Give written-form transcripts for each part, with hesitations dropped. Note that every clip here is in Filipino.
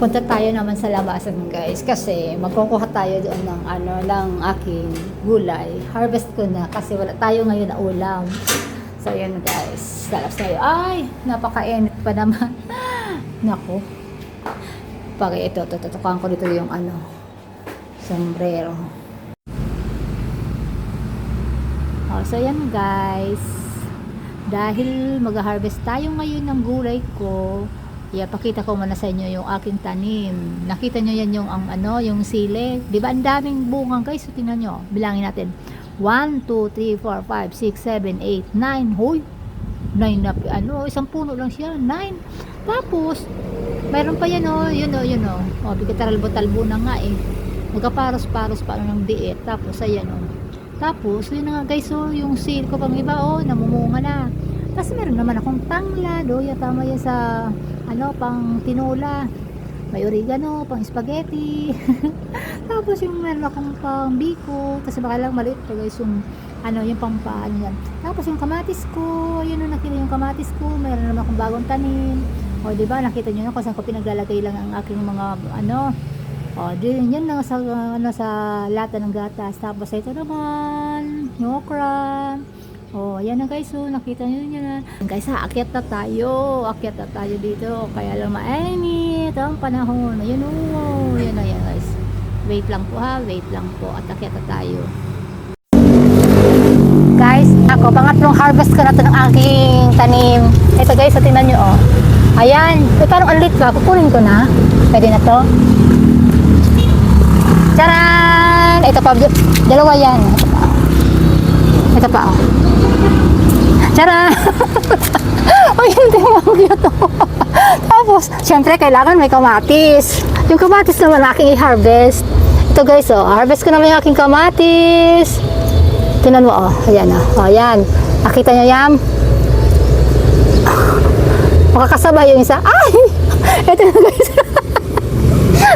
punta tayo naman sa labasan guys kasi magkukuha tayo doon ng ng aking gulay. Harvest ko na kasi wala tayo ngayon na ulam. So yun guys, lalabas tayo. Ay, napakainit pa naman. Nako. Pag ito, tututukan ko dito yung sombrero. So yan guys. Dahil mag-harvest tayo ngayon ng gulay ko, pakita ko muna sa inyo yung aking tanim. Nakita nyo yan yung yung sili. Di ba ang daming bunga guys? So, tingnan nyo. Bilangin natin. 1, 2, 3, 4, 5, 6, 7, 8, 9. Hoy! 9 na, isang puno lang siya. 9. Tapos, mayroon pa yan yun o. Bigkataralbo-talbo na nga eh. Magkaparos-paros pa ng diet. Tapos, ayan Tapos, yun na nga guys, yung sili ko pang iba, namumunga na. Kasi meron naman akong tanglad, tama yan sa, pang tinola. May oregano, pang spaghetti. Tapos yung meron akong pang biko, kasi baka lang maliit pa guys, yung, yung pang yan. Tapos yung kamatis ko, yun nakita yung kamatis ko, meron naman akong bagong tanim. O, diba, nakita nyo na kung saan ko pinaglalagay lang ang aking mga, din yan lang sa lata ng gatas. Tapos ito naman yung okra. Ayan na guys, nakita nyo yan guys. Aakyat na tayo dito, kaya lang mainit ang panahon. Ayan yan guys, wait lang po at aakyat na tayo guys. Ako, pangatlong harvest ko na to ng aking tanim. Ito guys, tingnan nyo ayan, parang ulit ba, kukunin ko na, pwede na to. Charan! Ito pa, dalawa yan. Ito pa, Charan! Hindi mo cute Tapos, syempre, kailangan may kamatis. Yung kamatis naman aking i-harvest. Ito guys, harvest ko naman yung aking kamatis. Tingnan mo, ayan, ayan. Nakita nyo yan? Makakasabay yung isa. Ay! Ito na guys.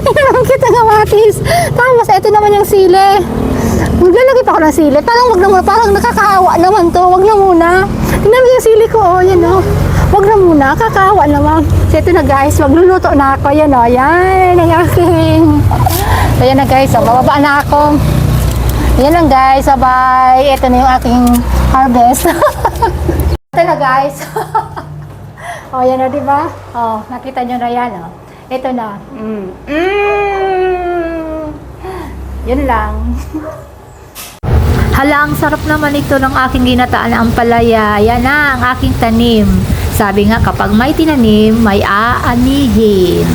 Ito naman kita kamatis. Tapos, ito naman yung sili. Maglalagay pa ako ng sili. Parang wag na muna. Parang nakakahawa naman to. Wag na muna. Tingnan mo yung sili ko. Yan wag na muna. Kakahawa naman. So, ito na guys. Magluluto na ako. Yan Yan ang aking. So, yan na guys. Mababa na ako. Yan lang guys. Bye. Ito na yung aking harvest. Ito na guys. Yan na diba? Nakita nyo na yan Ito na. Yun lang. Hala, ang sarap naman ito ng aking ginataan na ampalaya. Yan na ang aking tanim. Sabi nga, kapag may tinanim, may aanihin.